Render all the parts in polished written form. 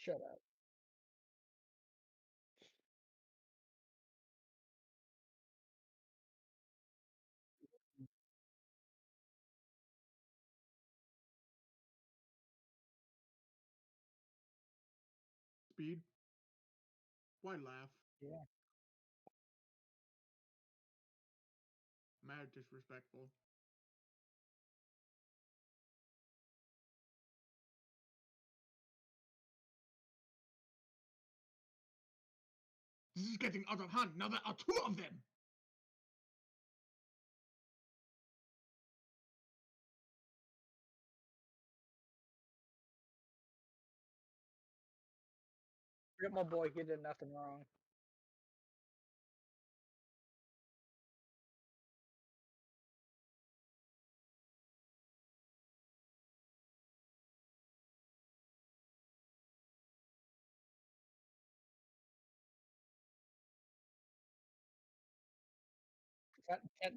Shut up. Speed. Why laugh? Yeah. Mad disrespectful. This is getting out of hand. Now there are two of them. Forget my boy, he did nothing wrong.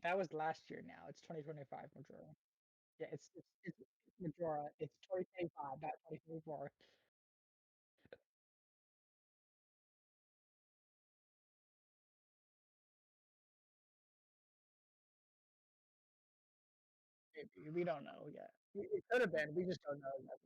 That was last year now. It's 2025 Majora. Yeah, it's Majora. It's 2025, not 2024. Maybe. We don't know yet. It could have been. We just don't know yet.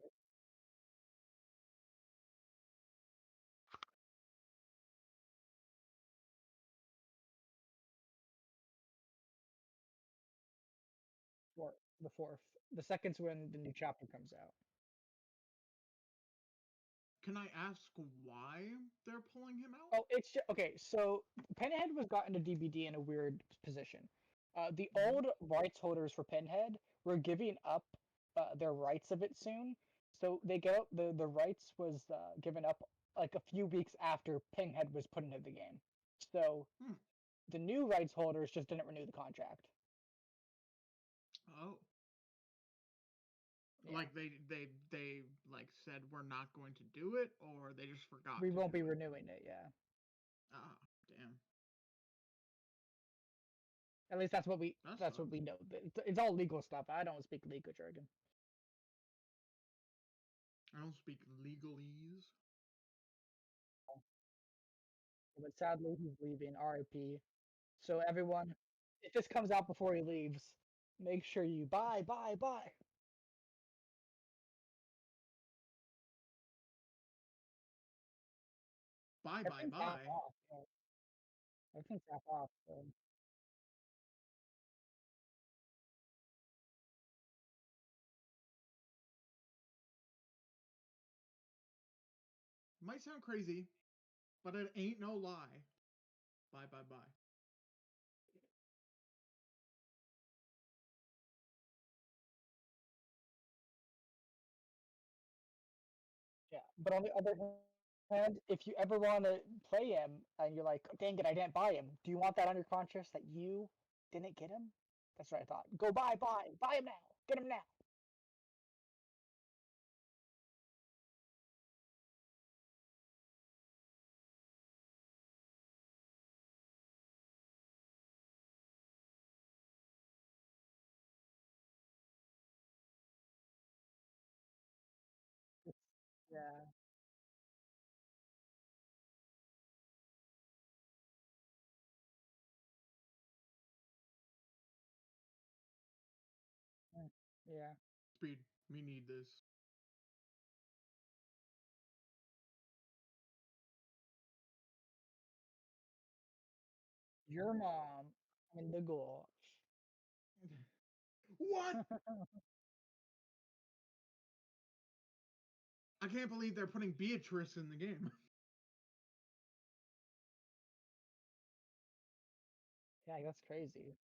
The fourth. The second's when the new chapter comes out. Can I ask why they're pulling him out? Oh, okay. So Pinhead was got into DBD in a weird position. The Mhm. old rights holders for Pinhead were giving up their rights of it soon, so they get out, the rights was given up like a few weeks after Pinhead was put into the game. So Hmm. the new rights holders just didn't renew the contract. Oh. Yeah, Like they like said we're not going to do it, or they just forgot we to won't be do it. renewing it. Yeah, Ah, damn. at least That that's what we sucks. know. It's all legal stuff. I don't speak legal jargon. I don't speak legalese. But sadly, he's leaving. RIP. So everyone, if this comes out before he leaves, make sure you buy. Bye bye Everything's half bye. off. Yeah. Everything's half off. So. Might sound crazy, but it ain't no lie. Bye bye bye. Yeah. But on the other hand, if you ever want to play him and you're like, dang it, I didn't buy him. Do you want that on your conscience that you didn't get him? That's what I thought. Go buy him now. Get him now. Yeah. Mm, yeah. Speed. Me need this. Your mom and the goal. What? I can't believe they're putting Beatrice in the game. Yeah, that's crazy.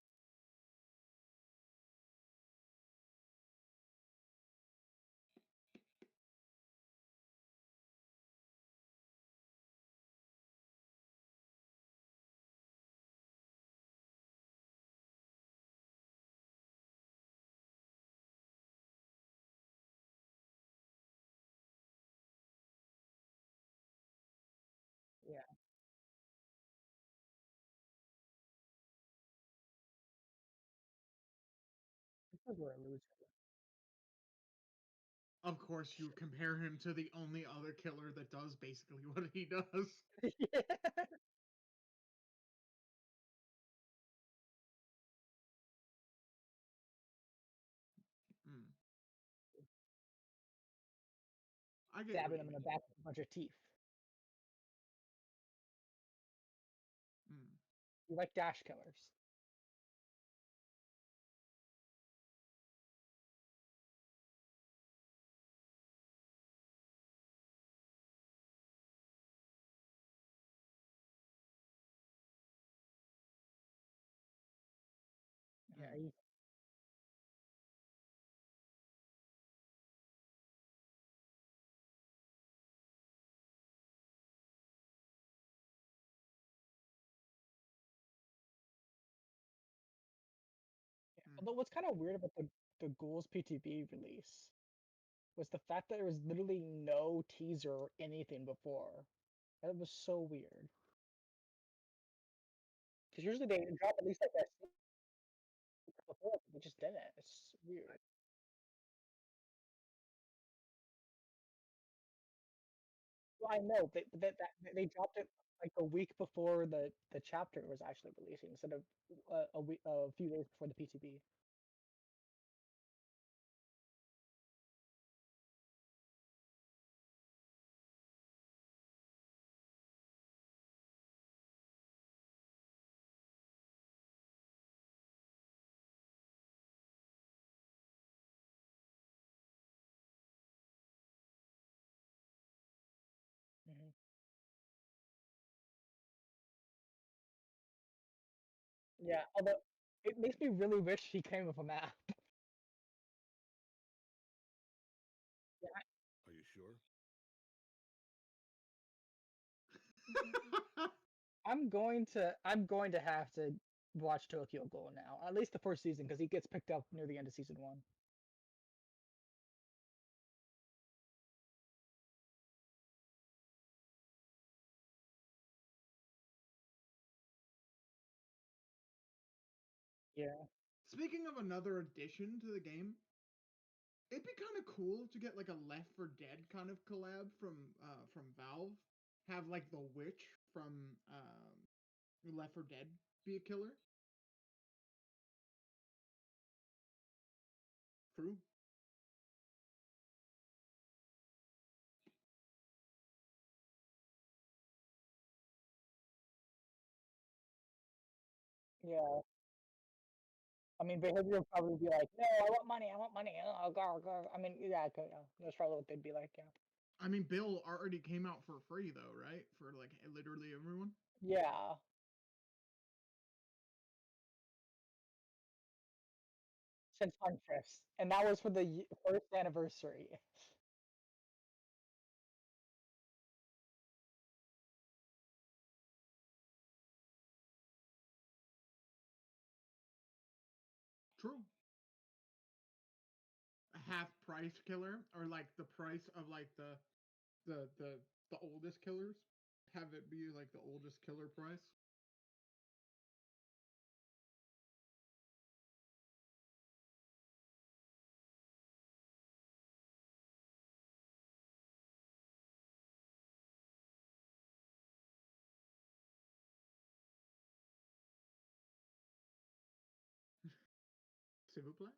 Yeah. Because we're a loser. Of course, you compare him to the only other killer that does basically what he does. Yeah. Mm, I get what Stabbing you him in the mean. back with a bunch of teeth. Mm, You like dash killers. Yeah, mm. Mm. although what's kind of weird about the Ghouls PTB release was the fact that there was literally no teaser or anything before. That was so weird. Because usually they drop at least like a sneak before, but they just didn't. It's weird. Well, I know they dropped it like a week before the chapter was actually releasing instead of a few days before the PTB. Hmm. Yeah, although it makes me really wish he came with a map. Yeah, Are you sure? I'm going to have to watch Tokyo Ghoul now, at least the first season, because he gets picked up near the end of season one. Yeah, Speaking of another addition to the game, it'd be kind of cool to get like a Left 4 Dead kind of collab from Valve. Have like the witch from Left 4 Dead be a killer. True. yeah. I mean, behavior would probably be like, "No, I want money. I want money." Oh, go. I mean, yeah, yeah, that's probably what they'd be like. Yeah. I mean, Bill already came out for free though, right? For like literally everyone. Yeah, since Huntress, and that was for the first anniversary. True. A half price killer, or like the price of like the the the oldest killers. Have it be like the oldest killer price. S'il vous plaît.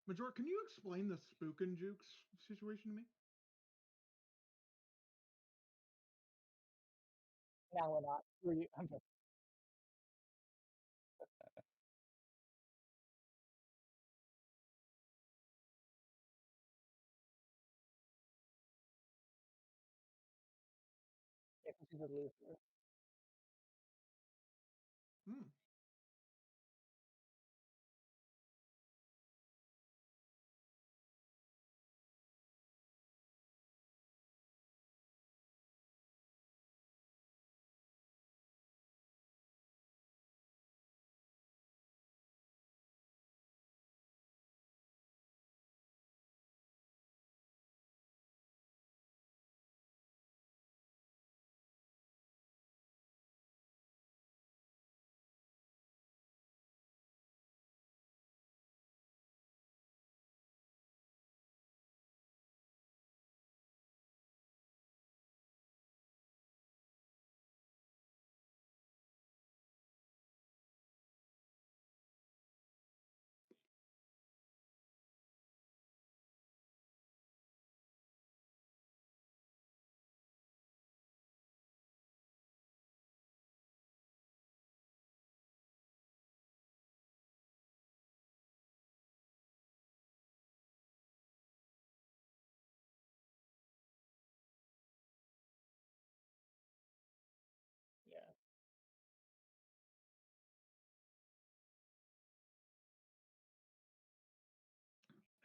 Major, can you explain the spook and jukes situation to me? Now we're not. I'm just, yeah, 'cause he's a loser. Hmm.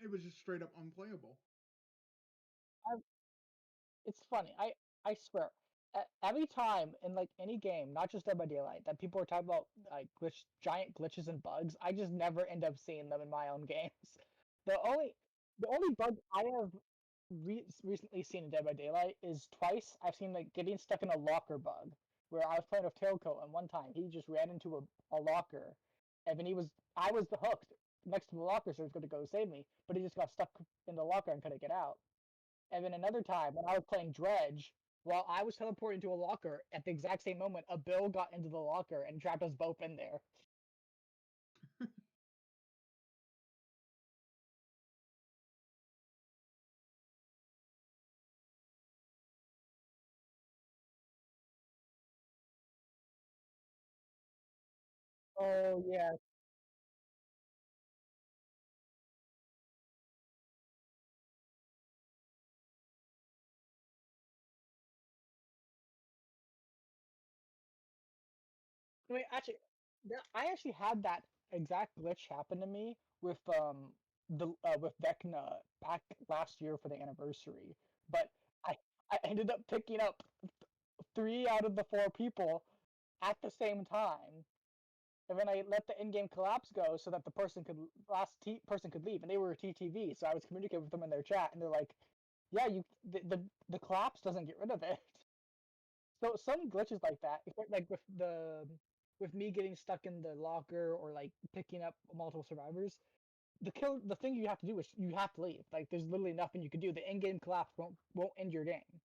It was just straight up unplayable. I, it's funny. I swear, every time in like any game, not just Dead by Daylight, that people are talking about like giant glitches and bugs, I just never end up seeing them in my own games. The only the only bug I have recently seen in Dead by Daylight is twice. I've seen like getting stuck in a locker bug where I was playing with Tailcoat, and one time he just ran into a locker, and then I was the hook next to the locker, so he was going to go save me, but he just got stuck in the locker and couldn't get out. And then another time when I was playing Dredge, while I was teleporting to a locker, at the exact same moment, a bill got into the locker and trapped us both in there. Oh yeah. Wait, actually, I actually had that exact glitch happen to me with with Vecna back last year for the anniversary, but I I ended up picking up 3 out of the 4 people at the same time, and then I let the in-game collapse go so that the person could leave, and they were TTV, so I was communicating with them in their chat, and they're like, "Yeah, the collapse doesn't get rid of it." So some glitches like that, like with me getting stuck in the locker or like picking up multiple survivors, the thing you have to do is you have to leave. Like there's literally nothing you can do. The in-game collapse won't end your game.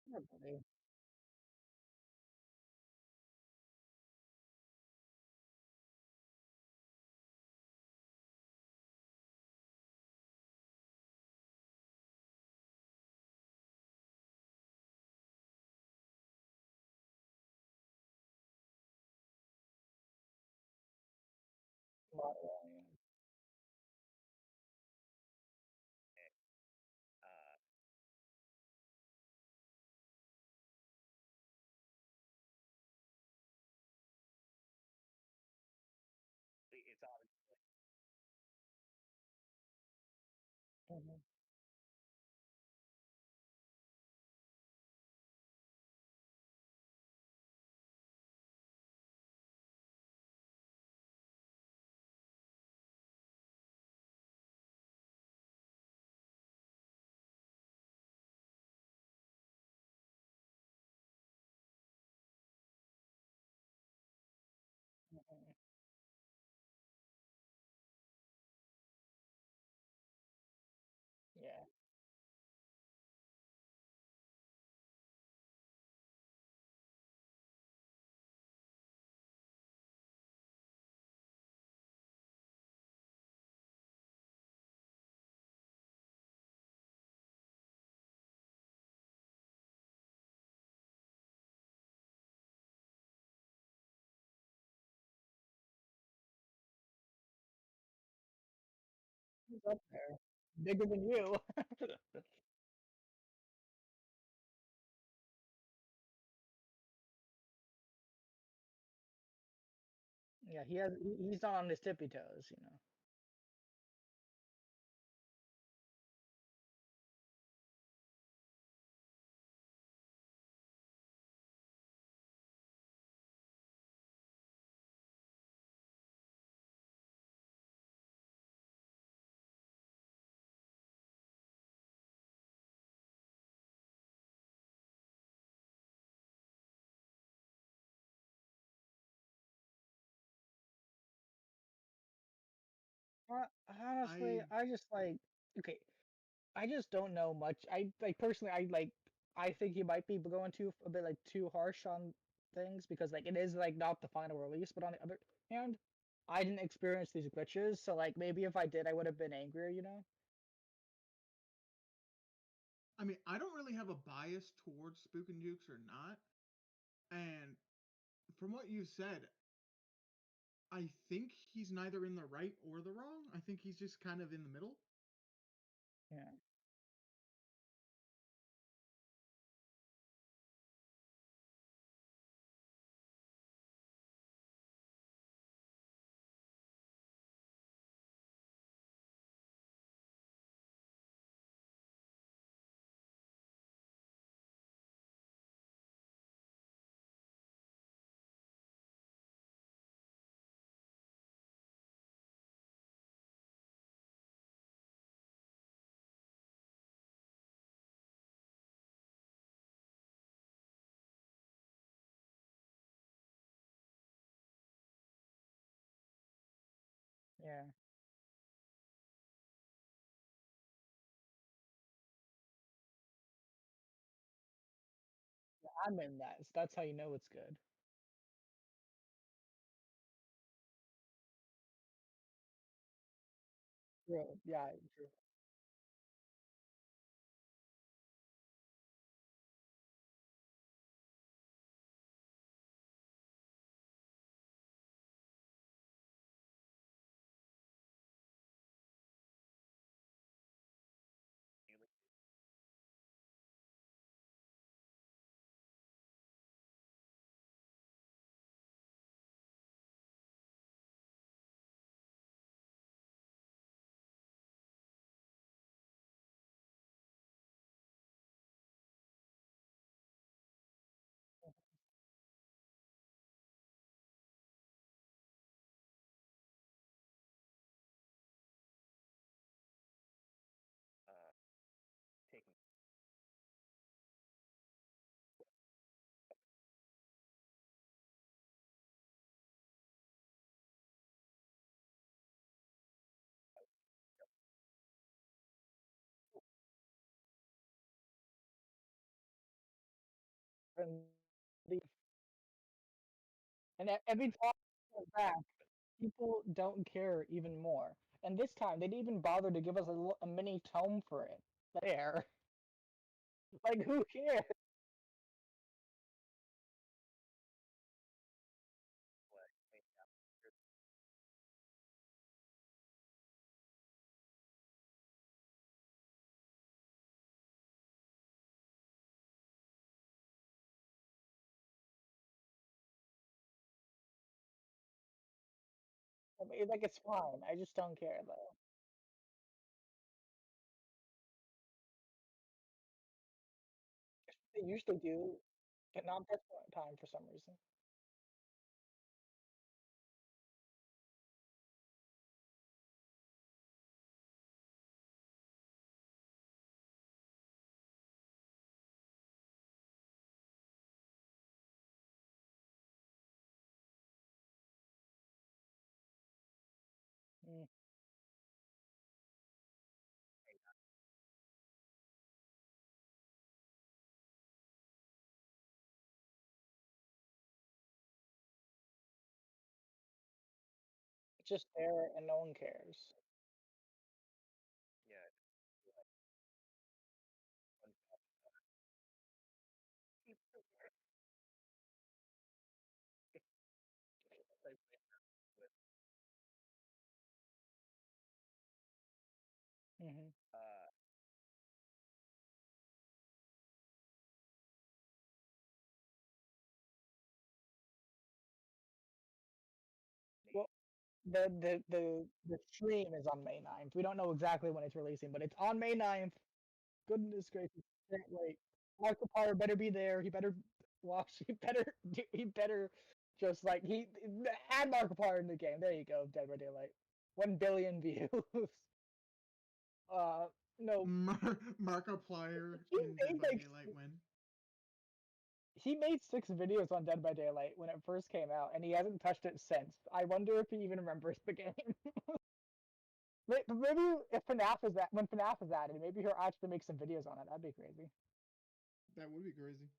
Yeah, buddy. Mhm. Mhm. Yeah. He's up there, bigger than you. Yeah, he's not on his tippy toes, you know. Honestly, I I just like okay. I just don't know much. I like personally, I think he might be going too a bit like too harsh on things because like it is like not the final release. But on the other hand, I didn't experience these glitches, so like maybe if I did, I would have been angrier, you know? I mean, I don't really have a bias towards Spook and Jukes or not. And from what you said, I think he's neither in the right or the wrong. I think he's just kind of in the middle. Yeah, yeah, I'm in that. So that's how you know it's good. True. Yeah, true. And the and every time I go back, people don't care even more. And this time, they didn't even bother to give us a mini tome for it. There, like who cares? I mean, like it's fine. I just don't care though. They usually do, but not this one time for some reason. Mm. It's just there and no one cares. Hmm. Well, the stream is on May 9th. We don't know exactly when it's releasing, but it's on May 9th. Goodness gracious, can't wait. Markiplier better be there. He better watch. He better just like he add Markiplier in the game. There you go, Dead by Daylight. 1 billion views. Uh, no, Markiplier he in Dead made by like Daylight when. he made 6 videos on Dead by Daylight when it first came out, and he hasn't touched it since. I wonder if he even remembers the game. But maybe if FNAF is that when FNAF is added, maybe he'll actually make some videos on it. That'd be crazy. That would be crazy.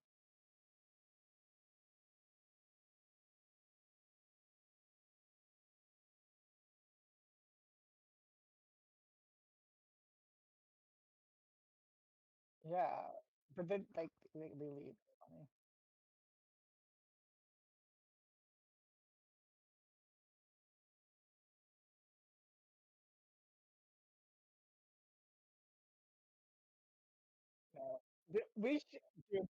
Yeah, but then like they leave. Funny. No. We should, dude,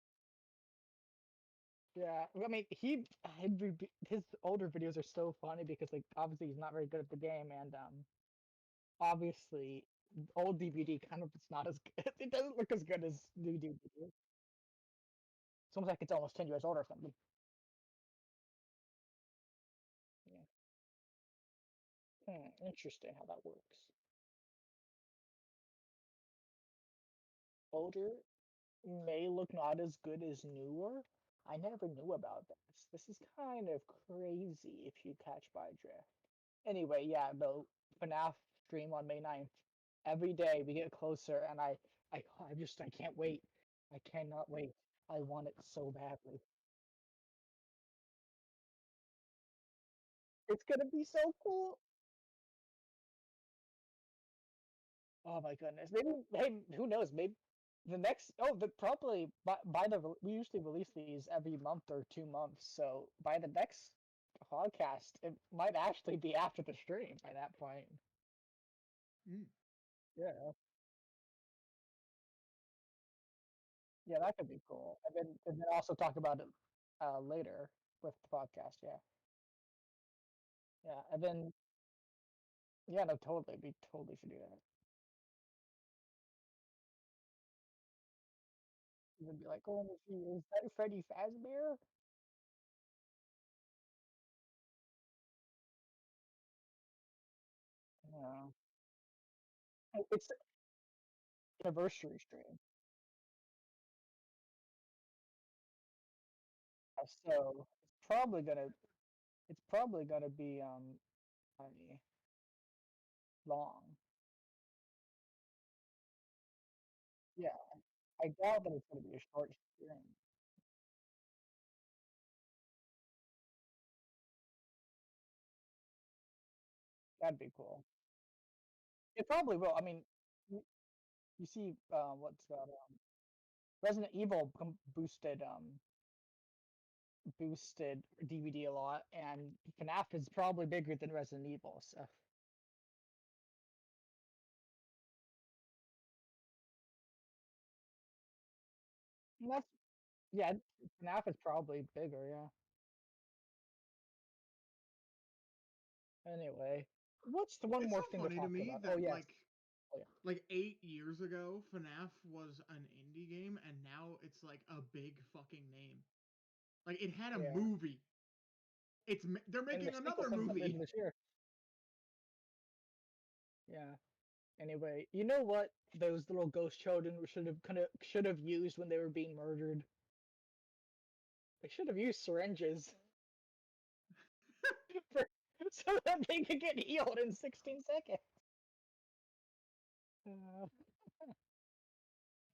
yeah. I mean, his older videos are so funny because like obviously he's not very good at the game, and obviously old DBD kind of it's not as good. It doesn't look as good as new DBD. It's almost like it's almost 10 years older or something. Yeah. Interesting how that works. Older may look not as good as newer. I never knew about this. This is kind of crazy if you catch my drift. Anyway, yeah, the FNAF stream on May 9th. Every day we get closer, and I can't wait. I cannot wait. I want it so badly. It's gonna be so cool. Oh my goodness. Maybe, hey, who knows? Maybe the next, probably we usually release these every month or 2 months. So by the next podcast, it might actually be after the stream by that point. Mm. Yeah. Yeah, that could be cool. And then also talk about it later with the podcast. Yeah. Yeah. And then, yeah, no, totally. We totally should do that. And then be like, oh, is that Freddy Fazbear? No. It's an anniversary stream. So it's probably gonna be funny, long. Yeah, I doubt that it's gonna be a short stream. That'd be cool. It probably will. I mean, you, you see, what's got Resident Evil boosted DVD a lot, and FNAF is probably bigger than Resident Evil. So and that's yeah, FNAF is probably bigger. Yeah. Anyway, what's the one It's so more thing to funny to talk me about? Oh that yes. Oh yeah. like 8 years ago, FNAF was an indie game, and now it's like a big fucking name. Like it had a Yeah. movie. They're And the making sequel another comes out later movie. this year. Yeah. Anyway, you know what those little ghost children should have used when they were being murdered? They should have used syringes for, so that they could get healed in 16 seconds. Uh,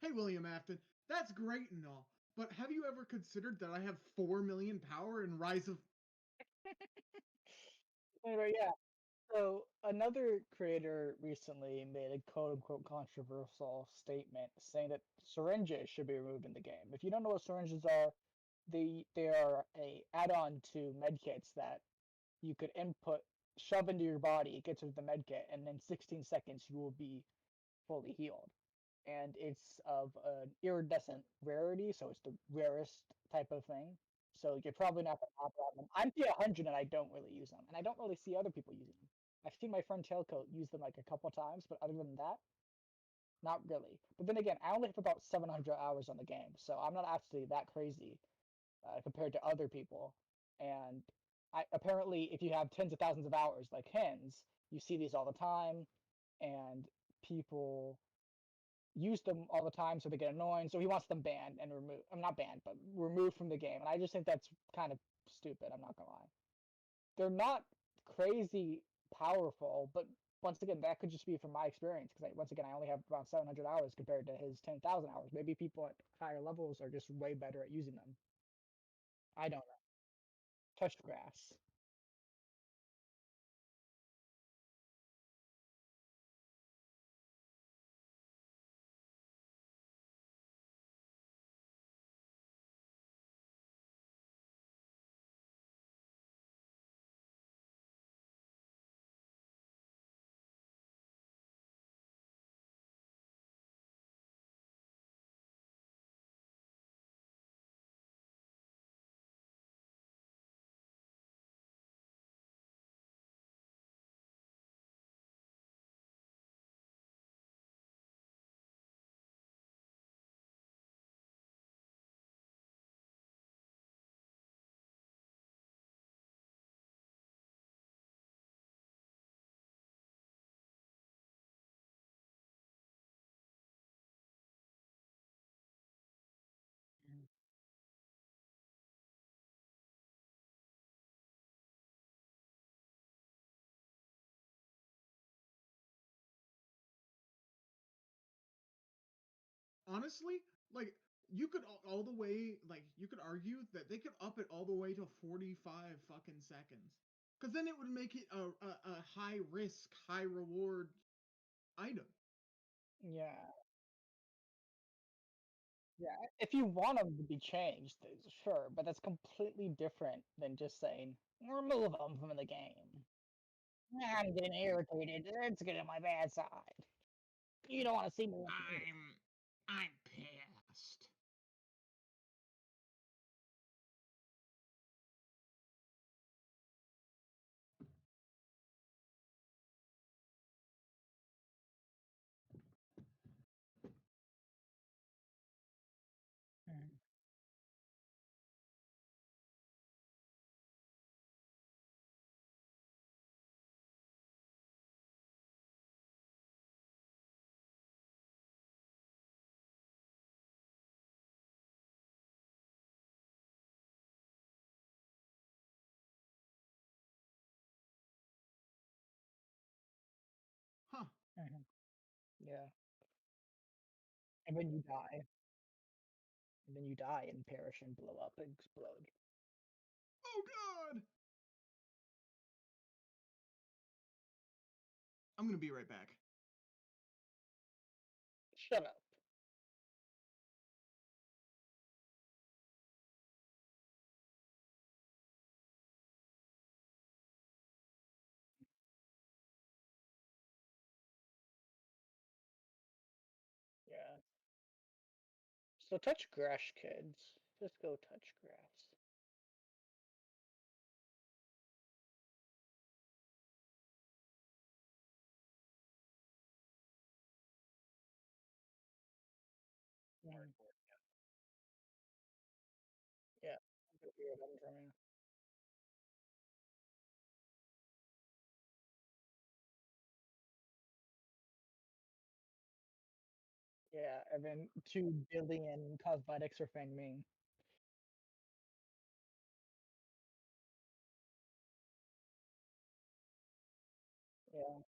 Hey, William Afton, that's great and all, but have you ever considered that I have 4 million power in Rise of? anyway, yeah. So another creator recently made a quote unquote controversial statement saying that syringes should be removed in the game. If you don't know what syringes are, they are a add-on to medkits that you could shove into your body, it gets rid of the medkit, and in 16 seconds you will be fully healed. And it's of an iridescent rarity, so it's the rarest type of thing. So you're probably not going to have a lot of them. I'm P100 and I don't really use them, and I don't really see other people using them. I've seen my friend Tailcoat use them like a couple times, but other than that, not really. But then again, I only have about 700 hours on the game, so I'm not actually that crazy compared to other people. And apparently, if you have tens of thousands of hours like hens, you see these all the time, and people use them all the time, so they get annoying. So he wants them banned and removed. I'm not banned, but removed from the game. And I just think that's kind of stupid. I'm not gonna lie. They're not crazy powerful, but once again, that could just be from my experience because once again, I only have about 700 hours compared to his 10,000 hours. Maybe people at higher levels are just way better at using them. I don't know. Touch grass. Mhm. Honestly, like you could all the way like you could argue that they could up it all the way to 45 fucking seconds. Cuz then it would make it a high risk, high reward item. Yeah. Yeah, if you want them to be changed, sure, but that's completely different than just saying, remove them from the game. I'm getting irritated. It's getting my bad side. You don't want to see me. I'm pissed. Mhm. Huh. Mhm. Yeah, and then you die, and then you die and perish and blow up and explode. Oh god. I'm going to be right back. Shut up. Yeah. So touch grass, kids. Just go touch grass. Mhm. Yeah. Good to hear them from you. Yeah, and then 2 billion cosmetics for Feng Ming. Yeah.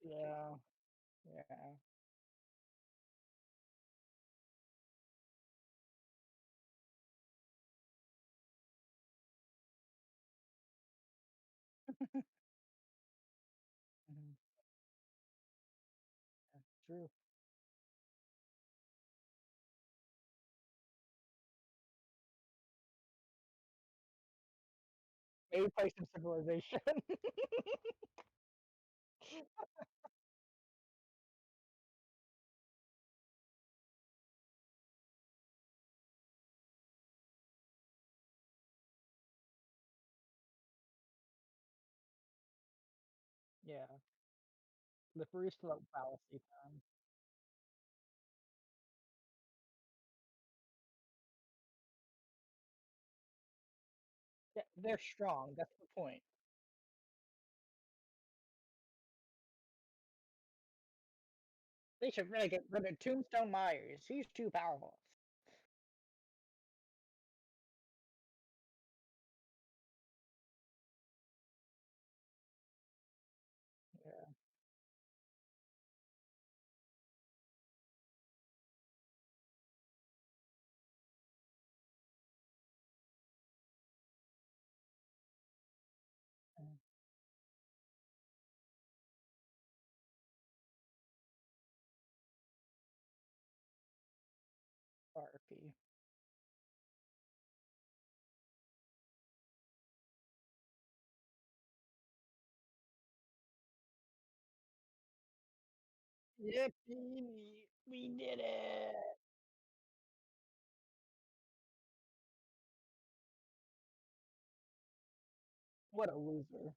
Yeah. Yeah. Mhm. Yeah, true. Maybe play some Civilization. Yeah. The free float fallacy time. Yeah, they're strong. That's the point. They should really get rid of Tombstone Myers. He's too powerful. RP. Yippee! We did it! What a loser.